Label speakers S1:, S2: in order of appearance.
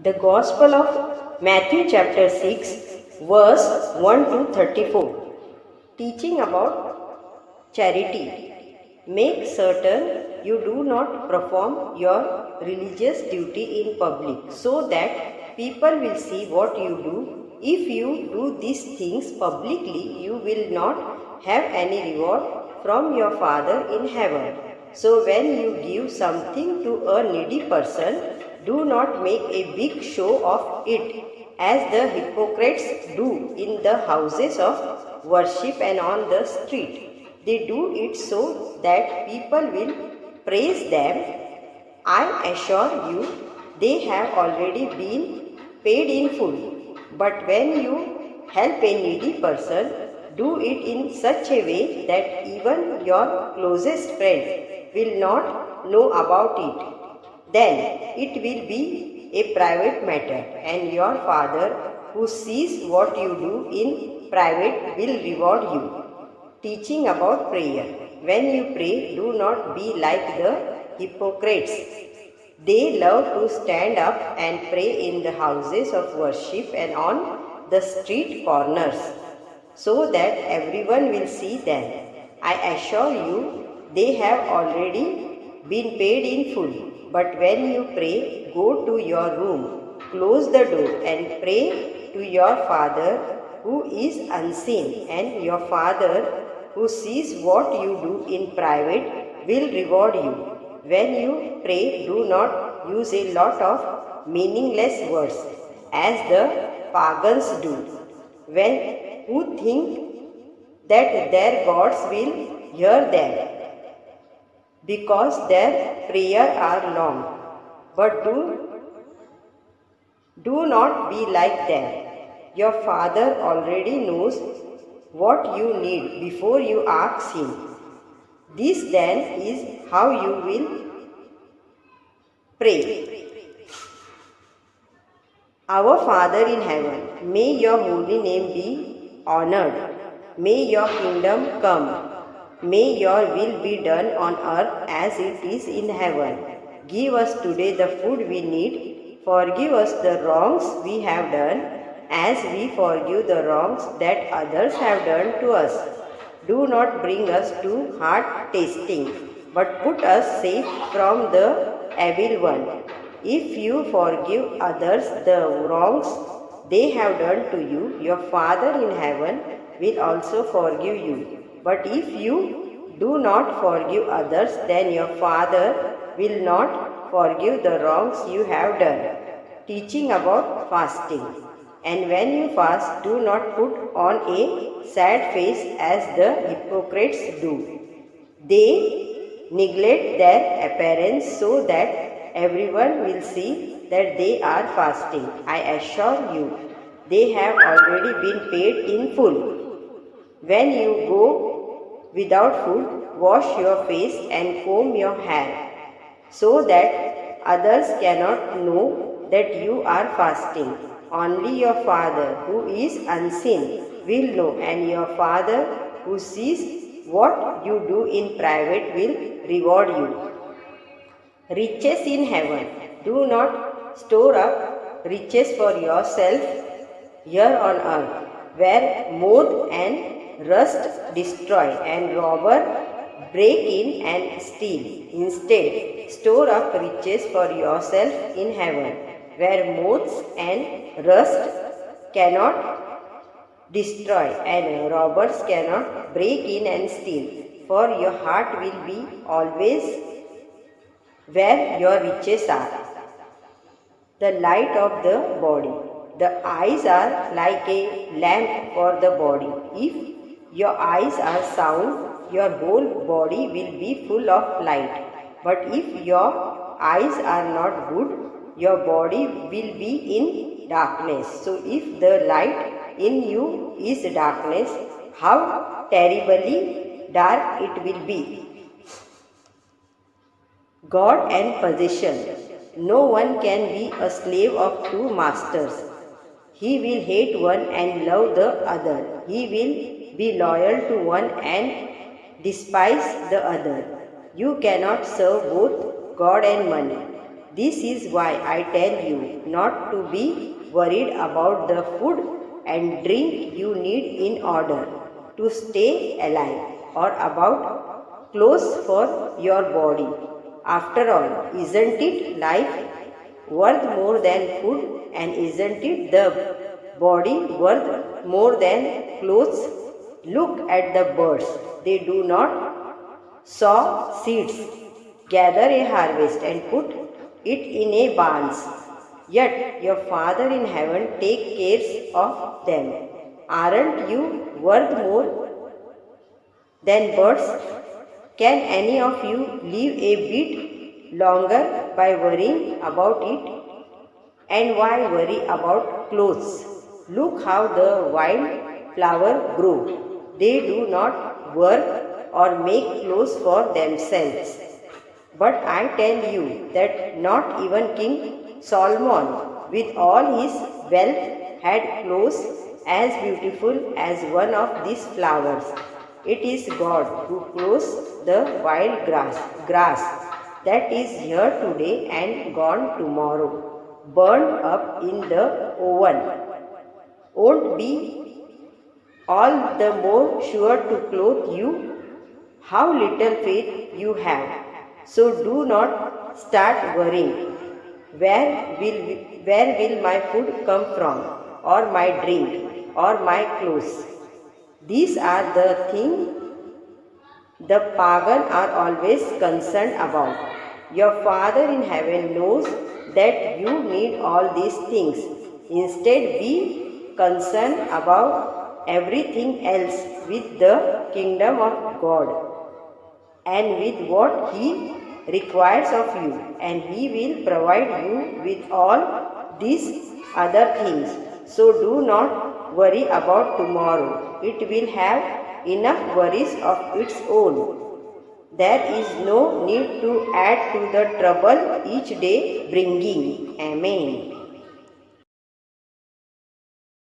S1: The Gospel of Matthew chapter 6 verse 1 to 34, teaching about charity. Make certain you do not perform your religious duty in public so that people will see what you do. If you do these things publicly, you will not have any reward from your Father in heaven. So when you give something to a needy person, do not make a big show of it as the hypocrites do in the houses of worship and on the street. They do it so that people will praise them. I assure you, they have already been paid in full. But when you help a needy person, do it in such a way that even your closest friend will not know about it. Then it will be a private matter, and your Father who sees what you do in private will reward you. Teaching about prayer. When you pray, do not be like the hypocrites. They love to stand up and pray in the houses of worship and on the street corners, so that everyone will see them. I assure you, they have already been paid in full. But when you pray, go to your room, close the door, and pray to your Father who is unseen, and your Father who sees what you do in private will reward you. When you pray, do not use a lot of meaningless words as the pagans do, who think that their gods will hear them because their prayers are long. But do not be like them. Your Father already knows what you need before you ask Him. This then is how you will pray. Our Father in heaven, may your holy name be honored. May your kingdom come. May your will be done on earth as it is in heaven. Give us today the food we need. Forgive us the wrongs we have done, as we forgive the wrongs that others have done to us. Do not bring us to hard tasting, but put us safe from the evil one. If you forgive others the wrongs they have done to you, your Father in heaven will also forgive you. But if you do not forgive others, then your Father will not forgive the wrongs you have done. Teaching about fasting. And when you fast, do not put on a sad face as the hypocrites do. They neglect their appearance so that everyone will see that they are fasting. I assure you, they have already been paid in full. When you go without food, wash your face and comb your hair, so that others cannot know that you are fasting. Only your Father who is unseen will know, and your Father who sees what you do in private will reward you. Riches in heaven. Do not store up riches for yourself here on earth, where moth and rust destroy and robber break in and steal. Instead, store up riches for yourself in heaven, where moths and rust cannot destroy and robbers cannot break in and steal. For your heart will be always where your riches are. The light of the body. The eyes are like a lamp for the body. If your eyes are sound, your whole body will be full of light. But if your eyes are not good, your body will be in darkness. So if the light in you is darkness, how terribly dark it will be. God and possession. No one can be a slave of two masters. He will hate one and love the other. He will be loyal to one and despise the other. You cannot serve both God and money. This is why I tell you not to be worried about the food and drink you need in order to stay alive, or about clothes for your body. After all, isn't it life worth more than food, and isn't it the body worth more than clothes? Look at the birds. They do not sow seeds, gather a harvest, and put it in a barns. Yet your Father in heaven takes care of them. Aren't you worth more than birds? Can any of you live a bit longer by worrying about it? And why worry about clothes? Look how the wild flower grow. They do not work or make clothes for themselves. But I tell you that not even King Solomon, with all his wealth, had clothes as beautiful as one of these flowers. It is God who clothes the wild grass that is here today and gone tomorrow, burned up in the oven. Won't be all the more sure to clothe you? How little faith you have! So do not start worrying. Where will my food come from, or my drink, or my clothes? These are the things the pagan are always concerned about. Your Father in heaven knows that you need all these things. Instead, be concerned about everything else with the kingdom of God and with what He requires of you, and He will provide you with all these other things. So do not worry about tomorrow. It will have enough worries of its own. There is no need to add to the trouble each day bringing. Amen.